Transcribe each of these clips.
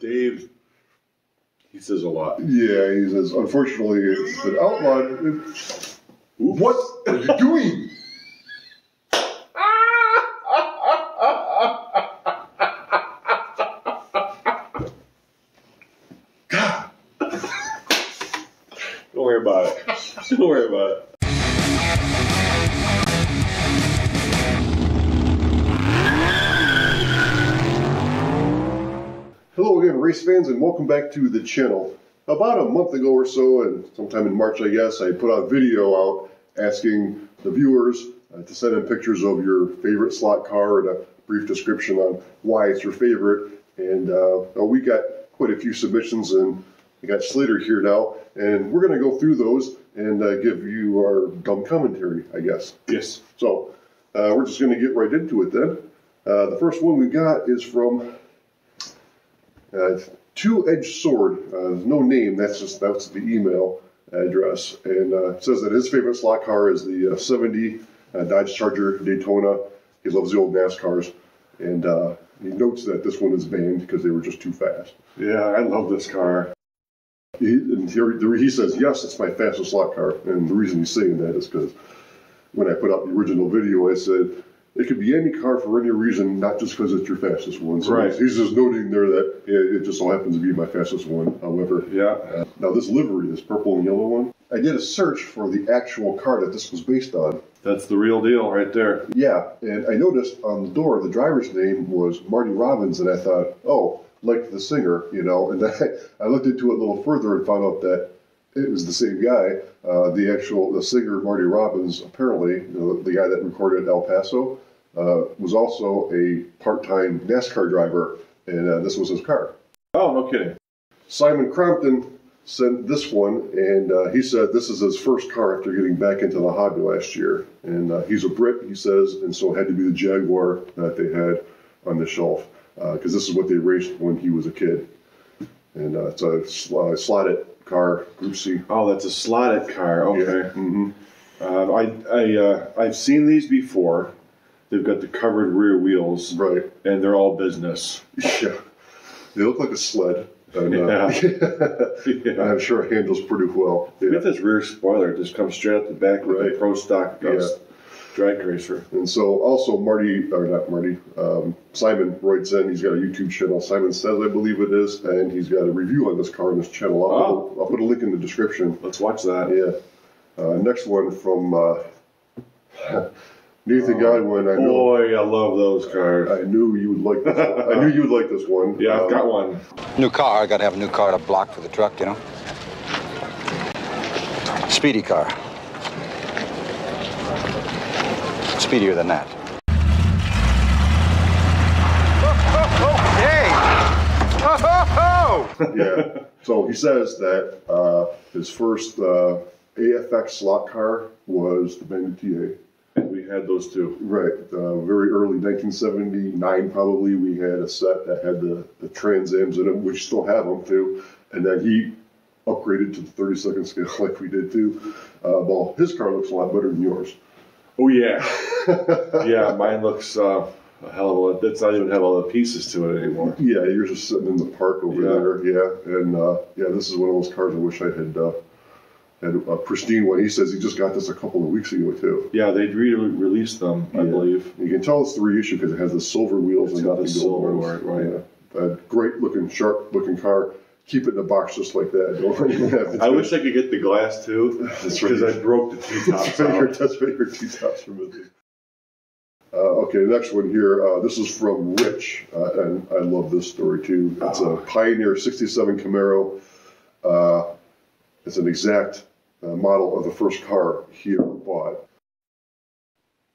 Dave, he says a lot. Yeah, he says, unfortunately, it's been outlawed. What are you doing? Don't worry about it. Don't worry about it. Hello again, race fans, and welcome back to the channel. About a month ago or so, and sometime in March, I guess, I put a video out asking the viewers to send in pictures of your favorite slot car and a brief description on why it's your favorite. And we got quite a few submissions, and we got Slater here now, and we're going to go through those and give you our dumb commentary, I guess. Yes. So we're just going to get right into it then. The first one we got is from Two-Edged Sword. No name, that's the email address, and it says that his favorite slot car is the 70 Dodge Charger Daytona. He loves the old NASCARs, and he notes that this one is banned because they were just too fast. Yeah, I love this car. He says, yes, it's my fastest slot car, and the reason he's saying that is because when I put out the original video, I said, it could be any car for any reason, not just because it's your fastest one. So right. He's just noting there that it just so happens to be my fastest one, however. Yeah. Now this livery, this purple and yellow one, I did a search for the actual car that this was based on. That's the real deal right there. Yeah, and I noticed on the door, the driver's name was Marty Robbins, and I thought, oh, like the singer, you know, and I looked into it a little further and found out that it was the same guy. The singer, Marty Robbins, apparently, the guy that recorded El Paso, was also a part-time NASCAR driver, and this was his car. Oh, no kidding. Simon Crompton sent this one, and he said this is his first car after getting back into the hobby last year. And he's a Brit, he says, and so it had to be the Jaguar that they had on the shelf, because this is what they raced when he was a kid. And it's a slotted car, Group C. Oh, that's a slotted car. Okay. Yeah. Mm-hmm. I've seen these before. They've got the covered rear wheels, right, and they're all business. Yeah, they look like a sled. And, yeah. I'm sure it handles pretty well. Yeah. Get this rear spoiler; it just comes straight out the back with right. a pro stock drag racer. And so, also Simon writes in. He's got a YouTube channel. Simon Says, I believe it is, and he's got a review on this car on his channel. I'll put a link in the description. Let's watch that. Yeah. Next one from Nathan Godwin. Boy, I love those cars. I knew you would like this one. I knew you would like this one. Yeah, I've got one. New car. I got to have a new car to block for the truck, you know. Speedy car. Speedier than that. Yeah. So he says that his first AFX slot car was the Bandit TA. We had those too. Right. Very early 1979, probably, we had a set that had the Trans Ams in them, which still have them too. And then he upgraded to the 32nd scale like we did too. Well, his car looks a lot better than yours. Oh, yeah. Yeah, mine looks a hell of a lot. That's not even have all the pieces to it anymore. Yeah, yours is sitting in the park over there. Yeah. And this is one of those cars I wish I had a pristine one. He says he just got this a couple of weeks ago too. Yeah, they re-released them, I believe. You can tell it's the reissue because it has the silver wheels and not the silver gold ones. Right. Yeah. A great looking, sharp looking car. Keep it in a box just like that. I wish I could get the glass too, because I broke the T-tops out. That's right, your T-tops are missing. Okay, next one here. This is from Rich, and I love this story too. It's a Pioneer 67 Camaro. It's an exact model of the first car he ever bought.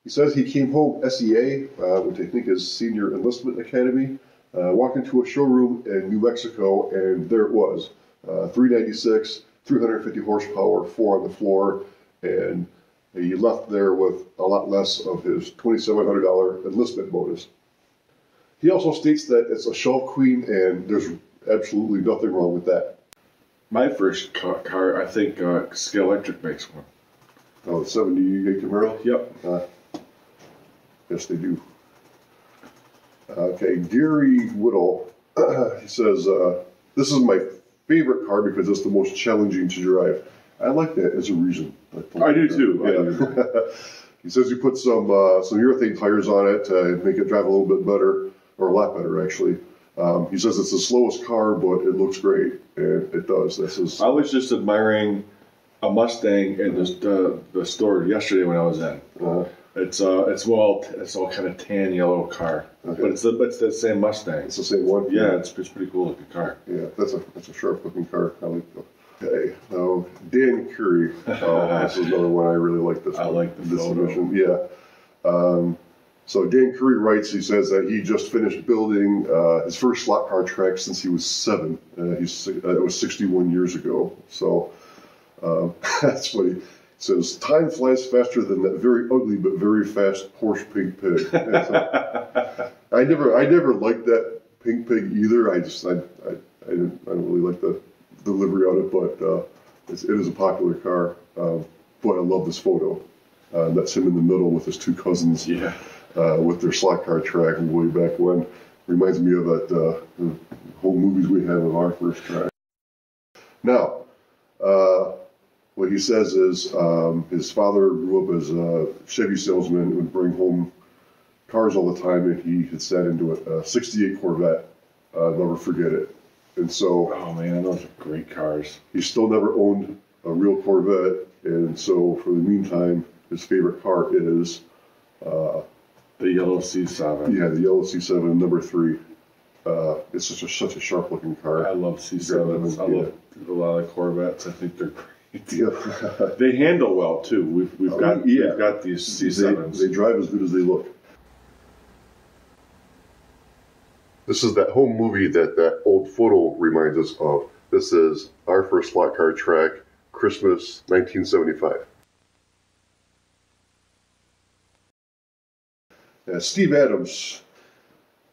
He says he came home SEA, which I think is Senior Enlistment Academy, walked into a showroom in New Mexico, and there it was. 396, 350 horsepower, 4 on the floor, and he left there with a lot less of his $2,700 enlistment bonus. He also states that it's a shelf queen, and there's absolutely nothing wrong with that. My first car, I think Scalextric makes one. Oh, the 78 Camaro? Yep. Yes, they do. Okay, Gary Whittle He says, this is my favorite car because it's the most challenging to drive. I like that as a reason. I do too. Yeah. He says you put some urethane tires on it to make it drive a little bit better, or a lot better actually. He says it's the slowest car, but it looks great, and it does. I was just admiring a Mustang in the store yesterday when I was in. It's all kind of tan yellow car, okay. But it's the same Mustang. It's the same one. Yeah, it's pretty cool looking car. Yeah, that's a sharp looking car. I like that. Okay, now Dan Curry. This is another one I really like. This. I like this submission. Yeah. So Dan Curry writes. He says that he just finished building his first slot car track since he was 7. It was 61 years ago. So that's what he says. Time flies faster than that very ugly but very fast Porsche Pink Pig. I never liked that Pink Pig either. I don't really like the livery on it, but it is a popular car. But I love this photo. That's him in the middle with his 2 cousins. Yeah. With their slot car track way back when. Reminds me of that the whole movies we had of our first track. Now, what he says is his father grew up as a Chevy salesman and would bring home cars all the time, and he had sat into a 68 Corvette. I'll never forget it. And so, oh man, those are great cars. He still never owned a real Corvette, and so for the meantime, his favorite car is the yellow C7. Yeah, the yellow C7 number 3. It's such a sharp looking car. I love C7s. I love a lot of Corvettes. I think they're great. Yeah. They handle well too. We've got these C7s. They drive as good as they look. This is that home movie that old photo reminds us of. This is our first slot car track, Christmas 1975. Steve Adams,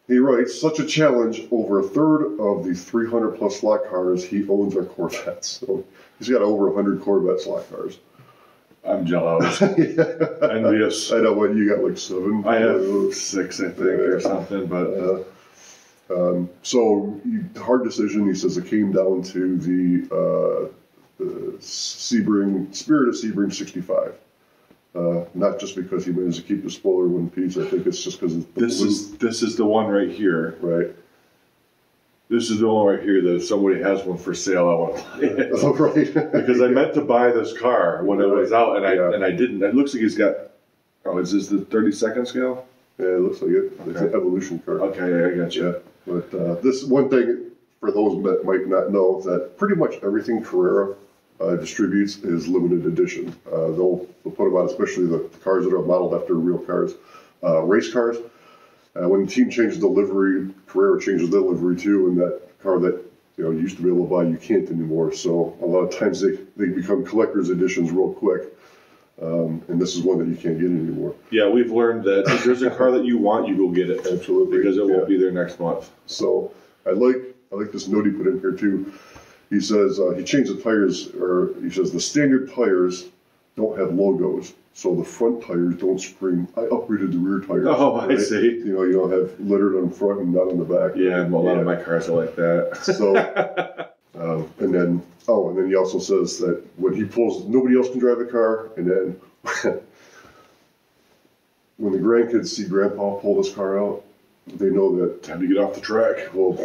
he writes, such a challenge, over a third of the 300 plus slot cars he owns are Corvettes. So he's got over 100 Corvette slot cars. I'm jealous. Envious. I know, what you got, like 7? I have 6, I think, or something, but... So, hard decision. He says it came down to the Sebring, Spirit of Sebring 65. Not just because he managed to keep the spoiler in one piece. I think it's just because this is the one right here. Right. This is the one right here that if somebody has one for sale, I want to buy it. Oh, right. Because I meant to buy this car when it was out, and I didn't. It looks like he's got. Oh, is this the 32nd scale? Yeah, it looks like it. Okay. It's an evolution car. Okay, I got you. Yeah. But this one thing, for those that might not know, that pretty much everything Carrera distributes is limited edition. They'll put them out, especially the cars that are modeled after real cars, race cars. When the team changes the livery, Carrera changes the livery too, and that car that you used to be able to buy, you can't anymore. So a lot of times they become collector's editions real quick. And this is one that you can't get anymore. Yeah, we've learned that if there's a car that you want, you go get it. Absolutely. Because it won't be there next month. So I like this note he put in here too. He says he changed the tires, or he says the standard tires don't have logos, so the front tires don't scream. I upgraded the rear tires. Oh, right? I see. You don't have littered on the front and not on the back. Yeah, a lot of my cars are like that. So, and then he also says that when he pulls, nobody else can drive the car, and then when the grandkids see Grandpa pull this car out, they know that time to get off the track. Well,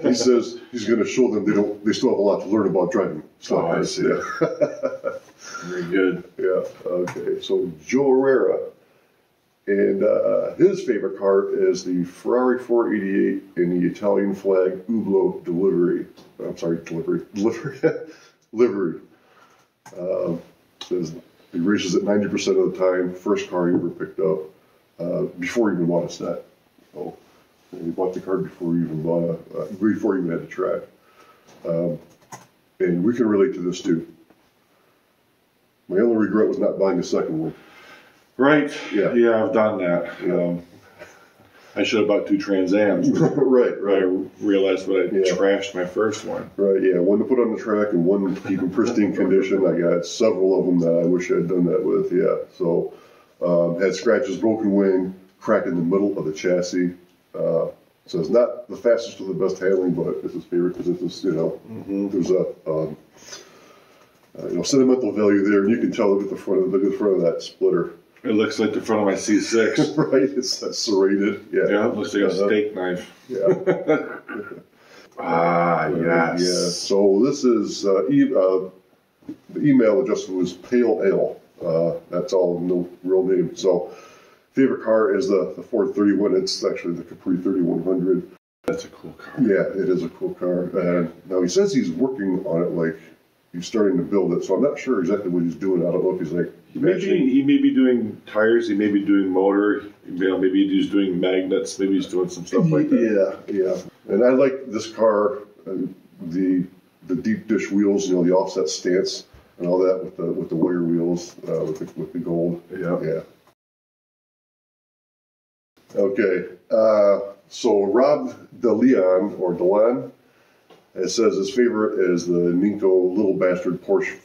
he says he's going to show them they still have a lot to learn about driving. So I see. Yeah. Very good. Yeah. Okay. So Joe Carrera, and his favorite car is the Ferrari 488 in the Italian flag Hublot delivery. I'm sorry, livery. Says he races it 90% of the time. First car he ever picked up before he even bought a set. So he bought the car before he even before he even had the track. And we can relate to this too. My only regret was not buying a second one. Right. Yeah. Yeah, I've done that. Yeah. I should have bought 2 Trans Ams. Right. I realized when I trashed my first one. Right, yeah. One to put on the track and one to keep in pristine condition. I got several of them that I wish I had done that with, yeah. So, had scratches, broken wing, crack in the middle of the chassis. So it's not the fastest or the best handling, but it's his favorite because it's, you know, there's a you know, sentimental value there, and you can tell look at the front of that splitter. It looks like the front of my C6. Right, it's that serrated. Yeah, yeah, it looks like a steak knife. Yeah. Yes. Yeah. So this is the email address was Pale Ale. That's all, no real name. So favorite car is the Ford 31. It's actually the Capri 3100. That's a cool car. Yeah, it is a cool car. And now he says he's working on it, like he's starting to build it. So I'm not sure exactly what he's doing. I don't know if he's like he may be doing tires. He may be doing motor. You know, maybe he's doing magnets. Maybe he's doing some stuff like that. Yeah. And I like this car, the deep dish wheels. You know, the offset stance and all that with the wire wheels with the gold. Yeah. Okay. So Rob DeLeon, it says his favorite is the Ninco little bastard Porsche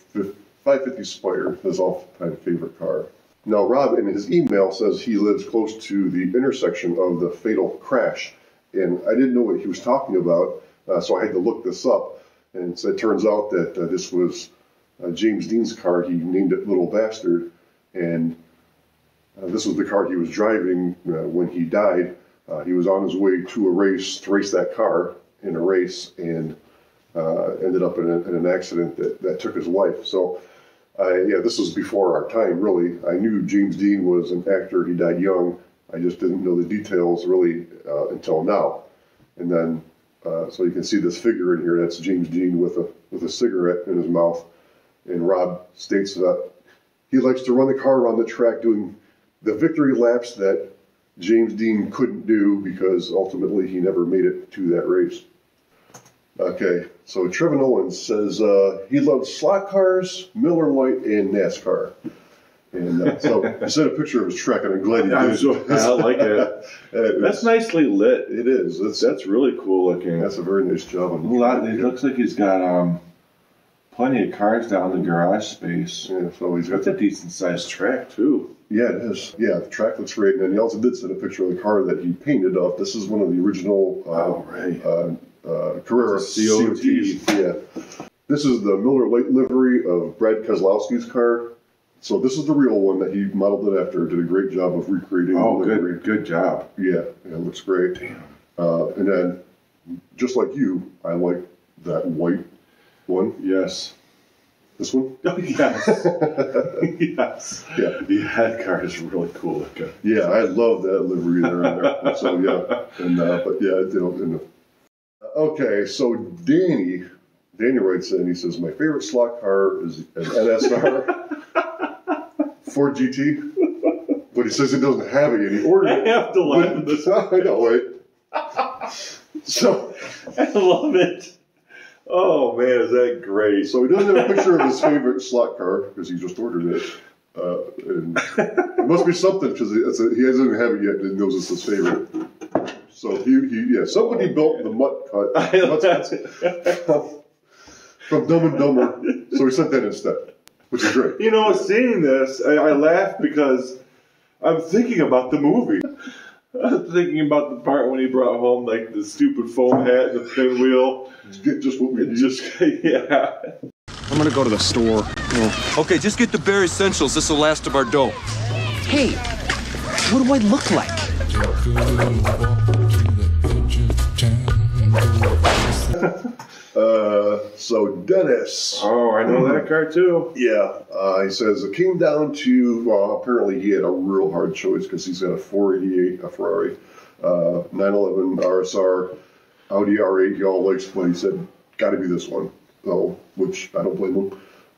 550 Spire, his all-time favorite car. Now, Rob, in his email, says he lives close to the intersection of the fatal crash, and I didn't know what he was talking about, so I had to look this up, and it turns out that this was James Dean's car. He named it Little Bastard, and this was the car he was driving when he died. He was on his way to a race, to race that car in a race, and ended up in an accident that took his life. So, this was before our time, really. I knew James Dean was an actor. He died young. I just didn't know the details, really, until now. And then, so you can see this figure in here. That's James Dean with a cigarette in his mouth. And Rob states that he likes to run the car around the track doing the victory laps that James Dean couldn't do because ultimately he never made it to that race. Okay, so Trevin Owens says he loves slot cars, Miller Lite, and NASCAR. And so he sent a picture of his truck, and I'm glad he did. I like it. That's nicely lit. It is. That's really cool looking. That's a very nice job. It looks like he's got plenty of cars down in the garage space. Yeah, so That's a decent sized track too. Yeah, it is. Yeah, the track looks great. And he also did send a picture of the car that he painted up. This is one of the original Carrera COT. Yeah. This is the Miller Lite livery of Brad Keselowski's car. So this is the real one that he modeled it after. Did a great job of recreating the livery. Good job. Yeah, it looks great. Damn. And then, just like you, I like that white one. Yes. This one? Oh, yes. Yes. Yeah. The head car is really cool looking. Yeah, I love that livery there. So, yeah. And, but, yeah, okay, so Danny writes in, he says, my favorite slot car is an NSR Ford GT. But he says he doesn't have it yet. He ordered it. I have to laugh at this. I know, right? So, I love it. Oh man, is that great? So he doesn't have a picture of his favorite slot car because he just ordered it. And it must be something because he hasn't have it yet and he knows it's his favorite. So somebody built the mutt cut from Dumb and Dumber. So he sent that instead, which is great. You know, seeing this, I laugh because I'm thinking about the movie. I'm thinking about the part when he brought home like the stupid foam hat and the pinwheel. Just what we need. Yeah. I'm gonna go to the store. Okay, just get the bare essentials. This'll last of our dough. Hey, what do I look like? So Dennis. Oh, I know that car too. Yeah, he says it came down to, well, apparently he had a real hard choice because he's got a 488, a Ferrari, 911 RSR, Audi R8 he all likes, but he said, got to be this one. So, which I don't blame him.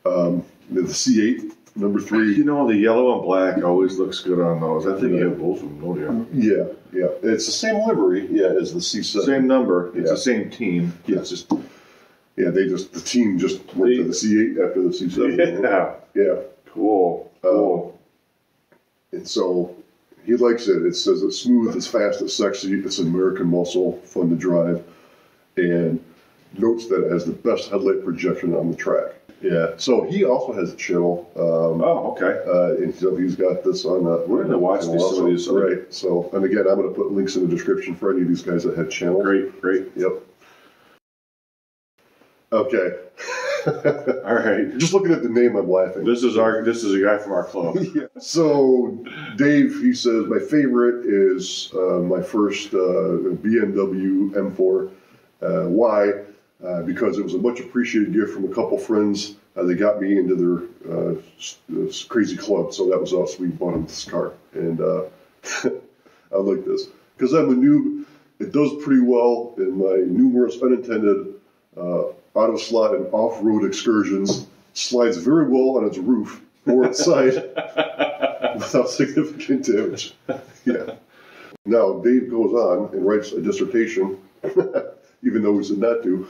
The C8, number 3. You know, the yellow and black always looks good on those. I think you have both of them, don't you? Yeah. It's the same livery, as the C7. Same number. It's the same team. Yeah, it's just... Yeah, the team just went to the C8 after the C7. Yeah. Cool. And so he likes it. It says it's smooth, it's fast, it's sexy, it's American muscle, fun to drive, and notes that it has the best headlight projection on the track. Yeah. So he also has a channel. Oh, okay. And so he's got this on. We're going to watch some of these. Right. So, and again, I'm going to put links in the description for any of these guys that had channels. Great. Yep. Okay. All right. Just looking at the name, I'm laughing. This is a guy from our club. Yeah. So Dave, he says my favorite is my first BMW M4. Why? Because it was a much appreciated gift from a couple friends. They got me into their this crazy club, so that was us. We bought them this car, and I like this because I'm a noob. It does pretty well in my numerous unintended auto slot and off-road excursions. Slides very well on its roof or its side without significant damage. Yeah. Now Dave goes on and writes a dissertation, even though we said not to.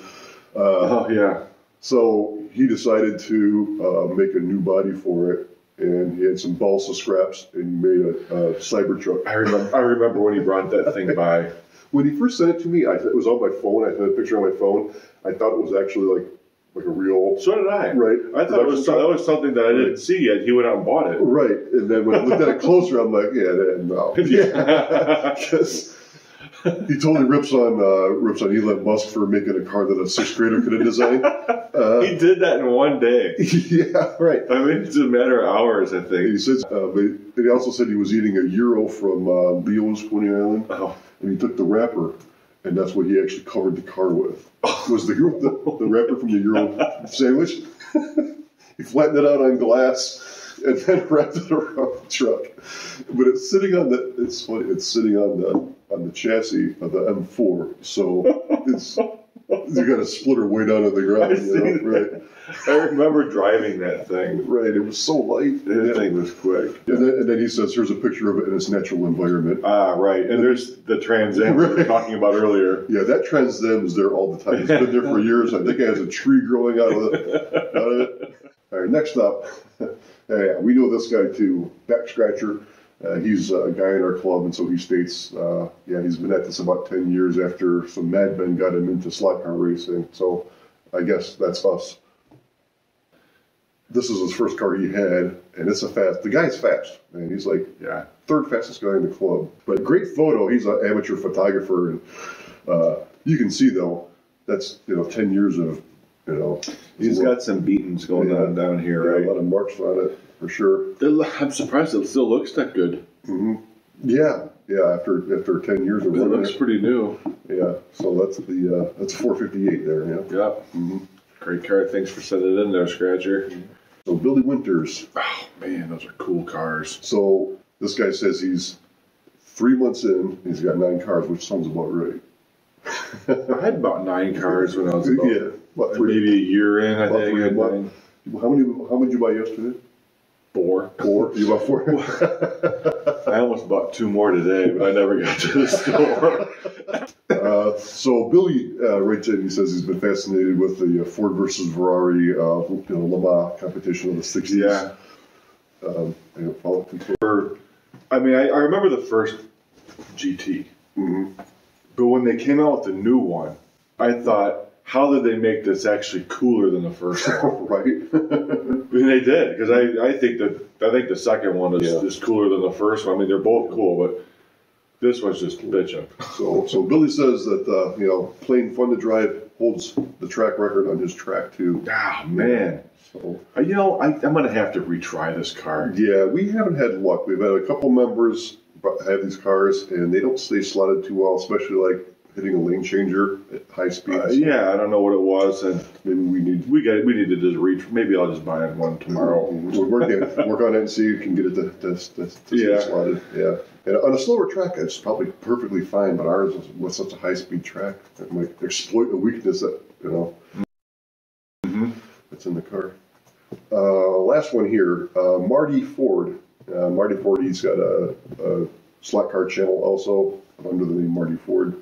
Yeah. So he decided to make a new body for it, and he had some balsa scraps, and he made a Cybertruck. I remember when he brought that thing by. When he first sent it to me, it was on my phone. I had a picture on my phone. I thought it was actually like a real. So did I. Right. I thought that was something that I didn't see yet. He went out and bought it. Right. And then when I looked at it closer, I'm like, no. Yeah. Because he totally rips on Elon Musk for making a car that a sixth grader could have designed. He did that in one day. Yeah, right. I mean, it's a matter of hours, I think. He says, but he also said he was eating a gyro from Leo's Coney Island, and he took the wrapper, and that's what he actually covered the car with. Was the wrapper from the gyro sandwich? He flattened it out on glass, and then wrapped it around the truck. But it's sitting on the. It's funny. It's sitting on the chassis of the M4, so it's. You got a splitter way down on the ground. Right. I remember driving that thing. Right, it was so light. That thing was quick. And then he says, here's a picture of it in its natural environment. Ah, right. And there's the Trans Am we were talking about earlier. Yeah, that Trans Am is there all the time. It's been there for years. I think it has a tree growing out of it. All right, next up. We know this guy too, Back Scratcher. He's a guy in our club, and so he states, he's been at this about 10 years after some madmen got him into slot car racing. So I guess that's us. This is his first car he had, and it's the guy's fast, man. He's like third fastest guy in the club. But great photo. He's an amateur photographer, and you can see though, that's 10 years of He's got some beatings going on down here, right? A lot of marks on it for sure. I'm surprised it still looks that good. Mm-hmm. Yeah. After 10 years of running, it looks pretty new. Yeah. So that's that's 458 there. Yeah. Yep. Mm-hmm. Great car. Thanks for sending it in there, Scratcher. So Billy Winters. Oh man, those are cool cars. So this guy says he's 3 months in. He's got 9 cars, which sounds about right. I had about 9 cars when I was about maybe a year in. I think. 3 months. How many did you buy yesterday? 4. 4? You bought 4? I almost bought 2 more today, but I never got to the store. So Billy writes in. He says he's been fascinated with the Ford versus Ferrari Le Mans competition of the 60s. Yeah. I mean, I remember the first GT. Mm-hmm. But when they came out with the new one, I thought, how did they make this actually cooler than the first one? Right. I mean, they did, because I think the second one is cooler than the first one. I mean, they're both cool, but this one's just bitching. So Billy says that plain fun to drive holds the track record on his track too. Ah, man. So I'm gonna have to retry this car. Yeah, we haven't had luck. We've had a couple members have these cars, and they don't stay slotted too well, especially like hitting a lane changer at high speeds. I don't know what it was, and maybe we need to just reach. Maybe I'll just buy one tomorrow. We'll work on it and see if we can get it to stay slotted. Yeah, and on a slower track, it's probably perfectly fine. But ours is with such a high speed track, it might exploit a weakness that that's in the car. Last one here, Marty Ford. Marty Ford, he's got a slot car channel also under the name Marty Ford.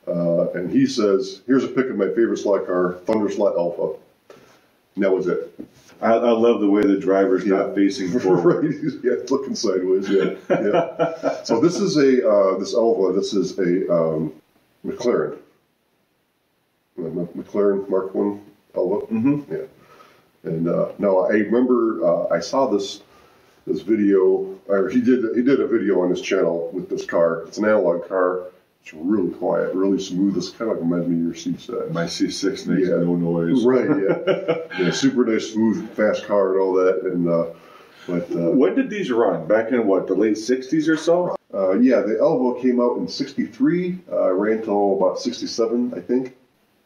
And he says, here's a pic of my favorite slot car, Thunder Slot Alpha. And that was it. I love the way the driver's not facing forward. Right, looking sideways, yeah. So this is this Alpha, this is a McLaren. McLaren Mark I Alpha. Mm-hmm. Yeah. And now I remember I saw this video, or he did a video on his channel with this car. It's an analog car. It's really quiet, really smooth. It's kind of like reminds me of your C6. My C6 makes no noise. Right, yeah. Yeah, super nice, smooth, fast car and all that. And when did these run? Back in what, the late 60s or so? yeah, the Elvo came out in '63, ran till about '67, I think.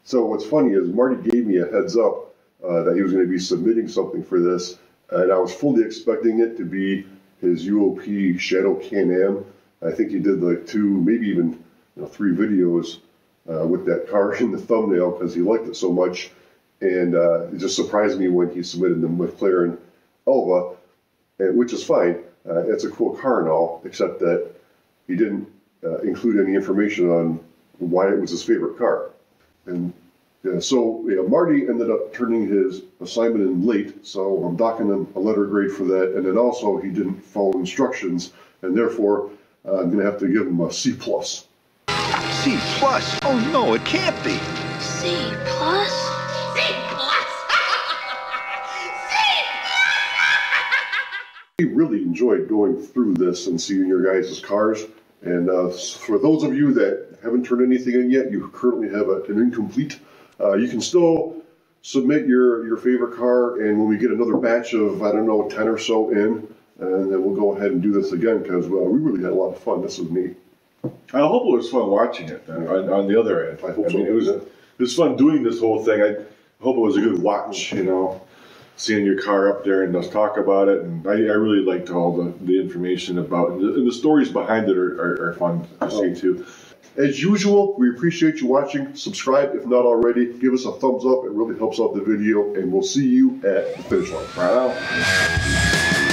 So what's funny is Marty gave me a heads up that he was going to be submitting something for this, and I was fully expecting it to be his UOP Shadow Can-Am. I think he did like 2, maybe even 3 videos with that car in the thumbnail because he liked it so much, and it just surprised me when he submitted the McLaren Elva, which is fine. It's a cool car and all, except that he didn't include any information on why it was his favorite car. And so Marty ended up turning his assignment in late, so I'm docking him a letter grade for that. And then also he didn't follow instructions, and therefore I'm going to have to give him a C+. C+? Oh no, it can't be. C+? C+? We really enjoyed going through this and seeing your guys' cars. And for those of you that haven't turned anything in yet, you currently have an incomplete. You can still submit your favorite car, and when we get another batch of, 10 or so in, and then we'll go ahead and do this again, because we really had a lot of fun. This was neat. I hope it was fun watching it on the other end. I hope so. mean, it was fun doing this whole thing. I hope it was a good watch, seeing your car up there and us talk about it. And I really liked all the information about it. And the stories behind it are fun to see too. As usual, we appreciate you watching. Subscribe if not already. Give us a thumbs up. It really helps out the video. And we'll see you at the finish line. Right out.